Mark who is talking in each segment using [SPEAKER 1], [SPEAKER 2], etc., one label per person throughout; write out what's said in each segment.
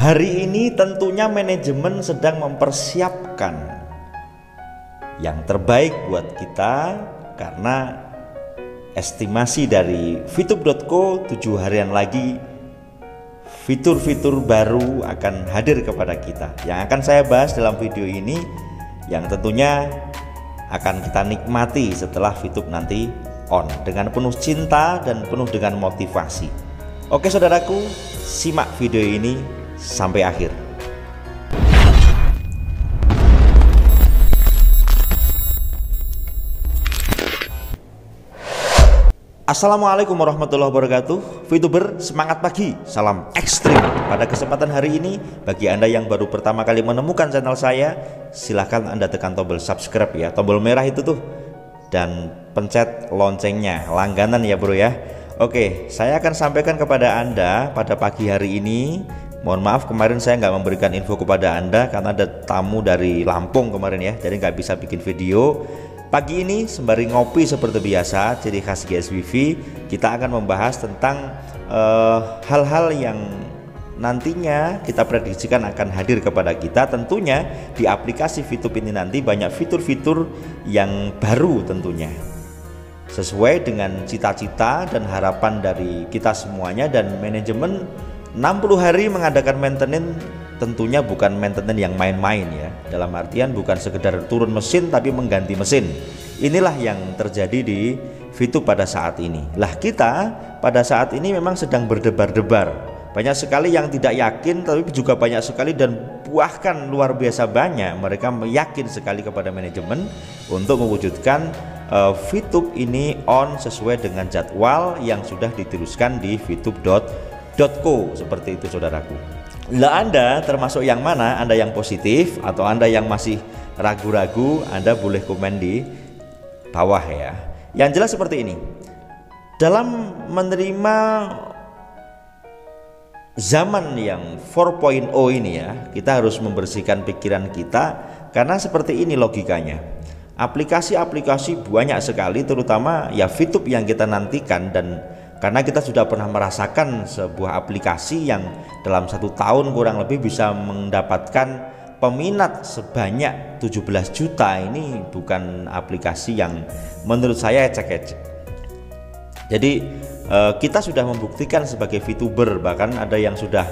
[SPEAKER 1] Hari ini tentunya manajemen sedang mempersiapkan yang terbaik buat kita, karena estimasi dari Fitup.co 7 harian lagi fitur-fitur baru akan hadir kepada kita, yang akan saya bahas dalam video ini, yang tentunya akan kita nikmati setelah Fitup nanti on dengan penuh cinta dan penuh dengan motivasi. Oke saudaraku, simak video ini sampai akhir. Assalamualaikum warahmatullahi wabarakatuh. Fituber semangat pagi, salam ekstrim. Pada kesempatan hari ini, bagi Anda yang baru pertama kali menemukan channel saya, silahkan Anda tekan tombol subscribe ya, tombol merah itu tuh, dan pencet loncengnya, langganan ya bro ya. Oke, saya akan sampaikan kepada Anda pada pagi hari ini. Mohon maaf kemarin saya nggak memberikan info kepada Anda karena ada tamu dari Lampung kemarin ya, jadi nggak bisa bikin video. Pagi ini sembari ngopi seperti biasa, ciri khas GSWV, kita akan membahas tentang hal-hal yang nantinya kita prediksikan akan hadir kepada kita. Tentunya di aplikasi Fitup ini nanti banyak fitur-fitur yang baru tentunya, sesuai dengan cita-cita dan harapan dari kita semuanya. Dan manajemen 60 hari mengadakan maintenance, tentunya bukan maintenance yang main-main ya, dalam artian bukan sekedar turun mesin tapi mengganti mesin. Inilah yang terjadi di Fitup pada saat ini. Lah kita pada saat ini memang sedang berdebar-debar, banyak sekali yang tidak yakin, tapi juga banyak sekali dan bahkan luar biasa banyak mereka yakin sekali kepada manajemen untuk mewujudkan Fitup ini on sesuai dengan jadwal yang sudah diteruskan di Fitup.co seperti itu saudaraku. Lah Anda termasuk yang mana? Anda yang positif atau Anda yang masih ragu-ragu? Anda boleh komen di bawah ya. Yang jelas seperti ini, dalam menerima zaman yang 4.0 ini ya, kita harus membersihkan pikiran kita, karena seperti ini logikanya. Aplikasi-aplikasi banyak sekali, terutama ya Fitup yang kita nantikan, dan karena kita sudah pernah merasakan sebuah aplikasi yang dalam 1 tahun kurang lebih bisa mendapatkan peminat sebanyak 17 juta. Ini bukan aplikasi yang menurut saya ecek-ecek. Jadi kita sudah membuktikan sebagai Fituber, bahkan ada yang sudah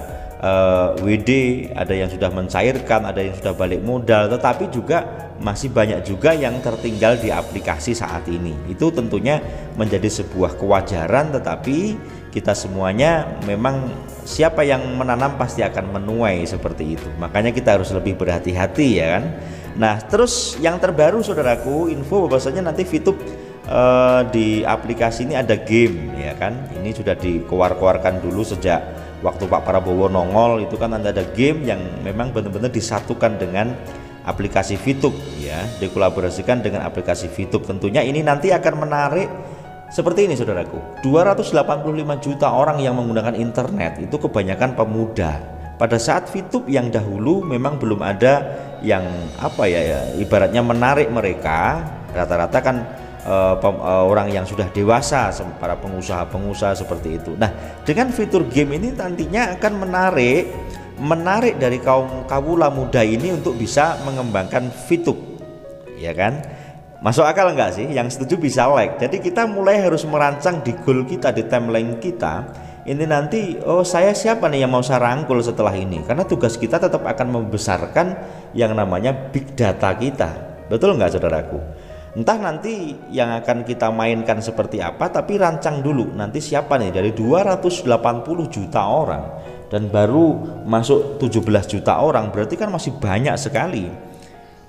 [SPEAKER 1] WD, ada yang sudah mencairkan, ada yang sudah balik modal, tetapi juga masih banyak juga yang tertinggal di aplikasi saat ini. Itu tentunya menjadi sebuah kewajaran, tetapi kita semuanya memang siapa yang menanam pasti akan menuai seperti itu. Makanya kita harus lebih berhati-hati ya kan. Nah terus yang terbaru saudaraku, info bahwasanya nanti Fitup di aplikasi ini ada game ya kan. Ini sudah dikeluarkan dulu sejak waktu Pak Prabowo nongol, itu kan ada game yang memang benar-benar disatukan dengan aplikasi Fitup ya, dikolaborasikan dengan aplikasi Fitup. Tentunya ini nanti akan menarik seperti ini saudaraku, 285 juta orang yang menggunakan internet, itu kebanyakan pemuda. Pada saat Fitup yang dahulu memang belum ada yang apa ya, ibaratnya menarik mereka, rata-rata kan orang yang sudah dewasa, para pengusaha-pengusaha seperti itu. Nah dengan fitur game ini nantinya akan menarik dari kaum kawula muda ini untuk bisa mengembangkan Fitup ya kan. Masuk akal enggak sih? Yang setuju bisa like. Jadi kita mulai harus merancang di goal kita, di timeline kita ini nanti, oh saya siapa nih yang mau saya rangkul setelah ini, karena tugas kita tetap akan membesarkan yang namanya big data kita. Betul enggak saudaraku? Entah nanti yang akan kita mainkan seperti apa, tapi rancang dulu nanti siapa nih dari 280 juta orang dan baru masuk 17 juta orang, berarti kan masih banyak sekali.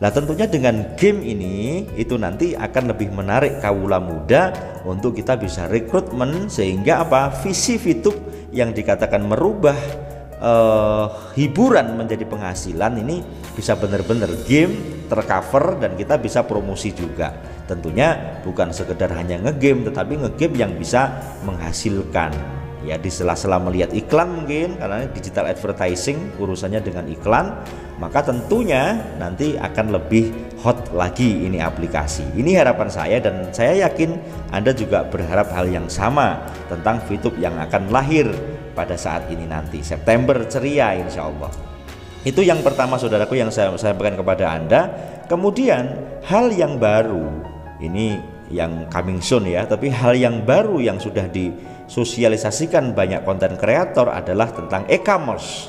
[SPEAKER 1] Nah tentunya dengan game ini itu nanti akan lebih menarik kawula muda untuk kita bisa rekrutmen, sehingga apa, visi Fitup yang dikatakan merubah hiburan menjadi penghasilan ini bisa benar-benar game tercover dan kita bisa promosi juga. Tentunya bukan sekedar hanya ngegame, tetapi ngegame yang bisa menghasilkan ya, di sela-sela melihat iklan mungkin, karena digital advertising urusannya dengan iklan, maka tentunya nanti akan lebih hot lagi ini aplikasi. Ini harapan saya, dan saya yakin Anda juga berharap hal yang sama tentang Fitup yang akan lahir pada saat ini nanti. September ceria insya Allah. Itu yang pertama saudaraku yang saya sampaikan kepada Anda. Kemudian hal yang baru, ini yang coming soon ya, tapi hal yang baru yang sudah disosialisasikan banyak konten kreator adalah tentang e-commerce.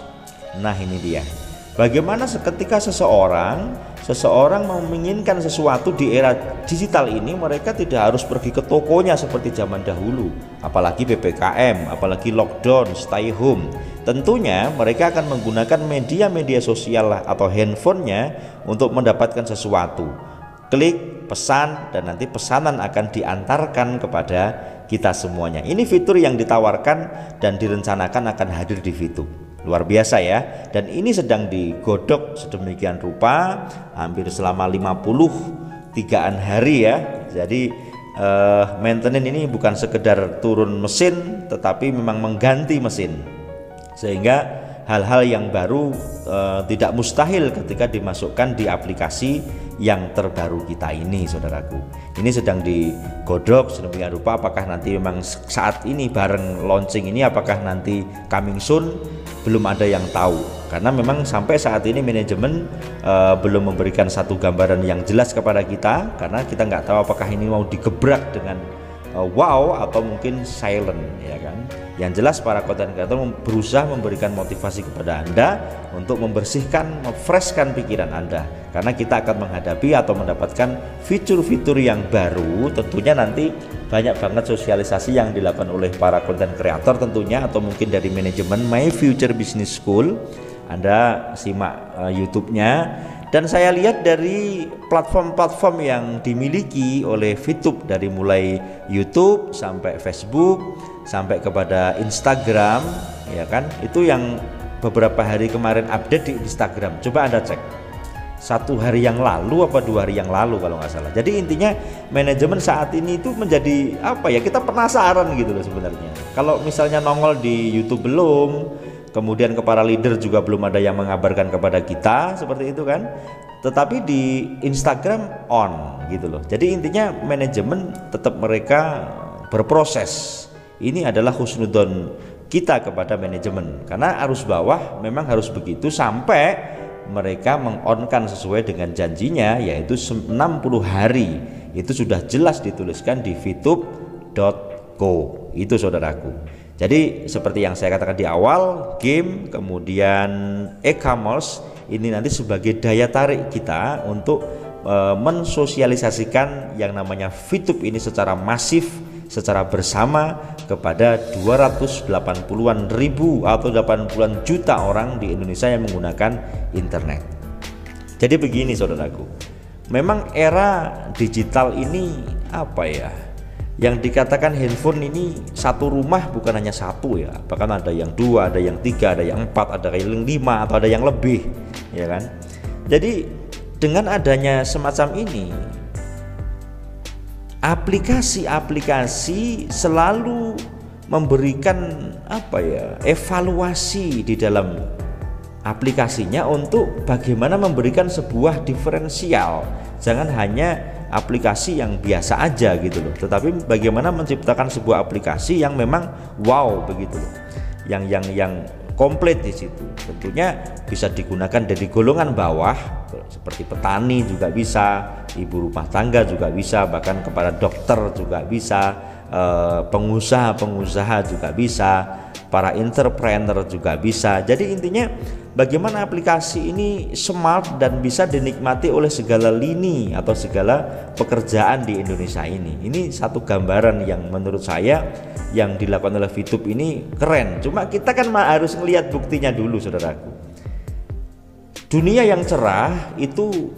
[SPEAKER 1] Nah ini dia, bagaimana ketika seseorang menginginkan sesuatu di era digital ini, mereka tidak harus pergi ke tokonya seperti zaman dahulu, apalagi PPKM, apalagi lockdown, stay home. Tentunya mereka akan menggunakan media sosial atau handphonenya untuk mendapatkan sesuatu. Klik, pesan, dan nanti pesanan akan diantarkan kepada kita semuanya. Ini fitur yang ditawarkan dan direncanakan akan hadir di Fitup. Luar biasa ya, dan ini sedang digodok sedemikian rupa hampir selama 53-an hari ya. Jadi maintenance ini bukan sekedar turun mesin, tetapi memang mengganti mesin, sehingga hal-hal yang baru tidak mustahil ketika dimasukkan di aplikasi yang terbaru kita ini saudaraku. Ini sedang digodok sedemikian rupa, apakah nanti memang saat ini bareng launching ini, apakah nanti coming soon, belum ada yang tahu, karena memang sampai saat ini manajemen belum memberikan satu gambaran yang jelas kepada kita, karena kita nggak tahu apakah ini mau digebrak dengan wow atau mungkin silent ya kan. Yang jelas para content creator berusaha memberikan motivasi kepada Anda untuk membersihkan, memfreshkan pikiran Anda, karena kita akan menghadapi atau mendapatkan fitur-fitur yang baru. Tentunya nanti banyak banget sosialisasi yang dilakukan oleh para content creator tentunya, atau mungkin dari manajemen My Future Business School. Anda simak YouTube-nya. Dan saya lihat dari platform-platform yang dimiliki oleh Fitup, dari mulai YouTube sampai Facebook sampai kepada Instagram ya kan, itu yang beberapa hari kemarin update di Instagram, coba Anda cek 1 hari yang lalu apa 2 hari yang lalu kalau nggak salah. Jadi intinya manajemen saat ini itu menjadi apa ya, kita penasaran gitu loh sebenarnya. Kalau misalnya nongol di YouTube belum, kemudian ke para leader juga belum ada yang mengabarkan kepada kita seperti itu kan, tetapi di Instagram on gitu loh. Jadi intinya manajemen tetap mereka berproses. Ini adalah husnudon kita kepada manajemen, karena arus bawah memang harus begitu sampai mereka mengonkan sesuai dengan janjinya, yaitu 60 hari. Itu sudah jelas dituliskan di fitup.co itu saudaraku. Jadi seperti yang saya katakan di awal, game kemudian e-commerce ini nanti sebagai daya tarik kita untuk mensosialisasikan yang namanya Fitup ini secara masif, secara bersama kepada 280-an ribu atau 80-an juta orang di Indonesia yang menggunakan internet. Jadi begini saudaraku, memang era digital ini apa ya, yang dikatakan handphone ini satu rumah bukan hanya satu ya, bahkan ada yang 2, ada yang 3, ada yang 4, ada yang 5, atau ada yang lebih ya kan. Jadi dengan adanya semacam ini, aplikasi-aplikasi selalu memberikan apa ya, evaluasi di dalam aplikasinya untuk bagaimana memberikan sebuah diferensial. Jangan hanya aplikasi yang biasa aja gitu loh, tetapi bagaimana menciptakan sebuah aplikasi yang memang wow begitu loh, yang komplit di situ. Tentunya bisa digunakan dari golongan bawah seperti petani juga bisa, ibu rumah tangga juga bisa, bahkan kepada dokter juga bisa, pengusaha-pengusaha juga bisa, para entrepreneur juga bisa. Jadi intinya bagaimana aplikasi ini smart dan bisa dinikmati oleh segala lini atau segala pekerjaan di Indonesia ini. Ini satu gambaran yang menurut saya yang dilakukan oleh Fitup ini keren. Cuma kita kan harus melihat buktinya dulu saudaraku. Dunia yang cerah itu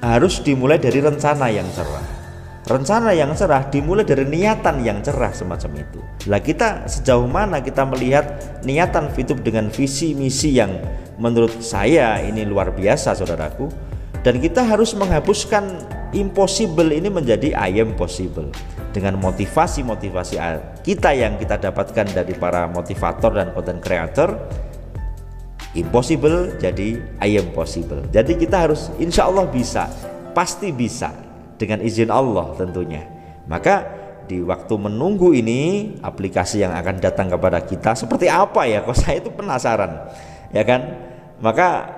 [SPEAKER 1] harus dimulai dari rencana yang cerah. Rencana yang cerah dimulai dari niatan yang cerah semacam itu. Lah kita sejauh mana kita melihat niatan Fitup dengan visi misi yang menurut saya ini luar biasa saudaraku. Dan kita harus menghapuskan impossible ini menjadi I am possible. Dengan motivasi-motivasi kita yang kita dapatkan dari para motivator dan content creator, impossible jadi I am possible. Jadi kita harus insya Allah bisa, pasti bisa dengan izin Allah tentunya. Maka di waktu menunggu ini aplikasi yang akan datang kepada kita seperti apa ya, kok saya itu penasaran ya kan. Maka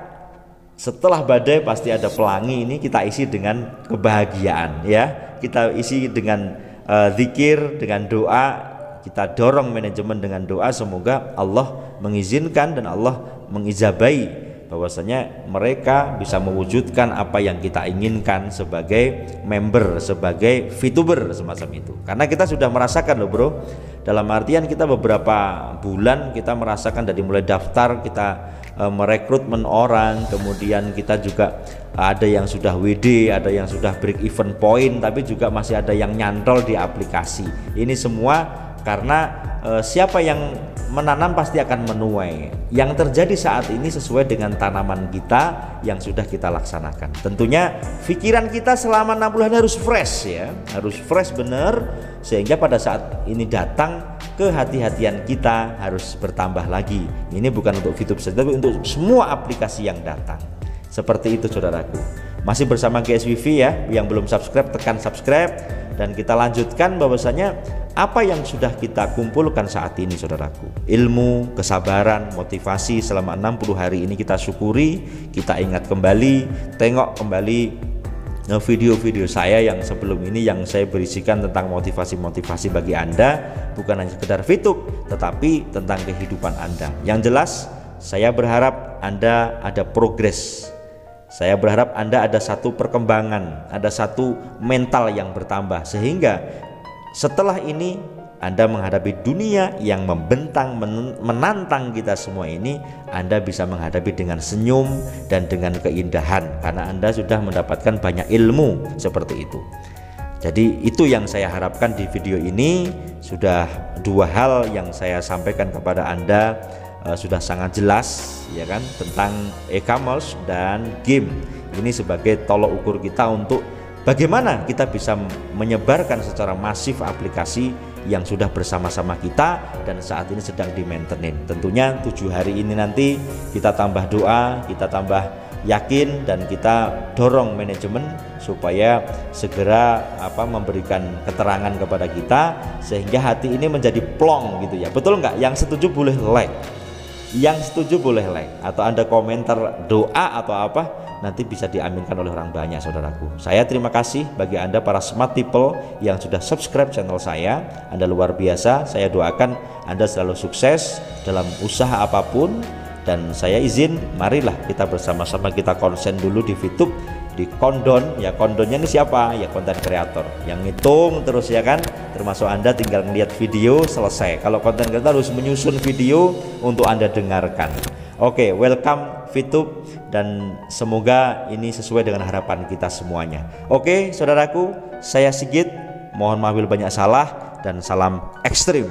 [SPEAKER 1] setelah badai pasti ada pelangi, ini kita isi dengan kebahagiaan ya, kita isi dengan zikir, dengan doa, kita dorong manajemen dengan doa, semoga Allah mengizinkan dan Allah mengijabai bahwasanya mereka bisa mewujudkan apa yang kita inginkan sebagai member, sebagai VTuber semacam itu. Karena kita sudah merasakan loh bro, dalam artian kita beberapa bulan kita merasakan dari mulai daftar, kita merekrutmen orang, kemudian kita juga ada yang sudah WD, ada yang sudah break even point, tapi juga masih ada yang nyantol di aplikasi. Ini semua karena siapa yang menanam pasti akan menuai. Yang terjadi saat ini sesuai dengan tanaman kita yang sudah kita laksanakan. Tentunya pikiran kita selama 60 hari harus fresh ya, harus fresh bener, sehingga pada saat ini datang, kehati-hatian kita harus bertambah lagi. Ini bukan untuk VTube saja, tapi untuk semua aplikasi yang datang. Seperti itu saudaraku. Masih bersama GSWV ya, yang belum subscribe tekan subscribe, dan kita lanjutkan bahwasanya apa yang sudah kita kumpulkan saat ini saudaraku, ilmu, kesabaran, motivasi selama 60 hari ini kita syukuri, kita ingat kembali, tengok kembali video-video saya yang sebelum ini yang saya berisikan tentang motivasi-motivasi bagi Anda, bukan hanya sekedar VTube tetapi tentang kehidupan Anda. Yang jelas saya berharap Anda ada progres. Saya berharap Anda ada satu perkembangan, ada satu mental yang bertambah, sehingga setelah ini Anda menghadapi dunia yang membentang, menantang kita semua ini, Anda bisa menghadapi dengan senyum dan dengan keindahan, karena Anda sudah mendapatkan banyak ilmu seperti itu. Jadi itu yang saya harapkan di video ini. Sudah dua hal yang saya sampaikan kepada Anda, sudah sangat jelas ya kan, tentang e-commerce dan game. Ini sebagai tolok ukur kita untuk bagaimana kita bisa menyebarkan secara masif aplikasi yang sudah bersama-sama kita dan saat ini sedang di-maintain. Tentunya 7 hari ini nanti kita tambah doa, kita tambah yakin, dan kita dorong manajemen supaya segera memberikan keterangan kepada kita sehingga hati ini menjadi plong gitu ya. Betul nggak? Yang setuju boleh like, yang setuju boleh like, atau Anda komentar doa atau apa, nanti bisa diaminkan oleh orang banyak saudaraku. Saya terima kasih bagi Anda para smart people yang sudah subscribe channel saya. Anda luar biasa. Saya doakan Anda selalu sukses dalam usaha apapun, dan saya izin marilah kita bersama-sama kita konsen dulu di VTube, di kondon ya. Kondonnya ini siapa ya? Konten kreator yang ngitung terus ya kan, termasuk Anda tinggal ngelihat video selesai. Kalau konten kreator harus menyusun video untuk Anda dengarkan. Oke, welcome VTube, dan semoga ini sesuai dengan harapan kita semuanya. Oke saudaraku, saya Sigit, mohon maaf banyak salah, dan salam ekstrim.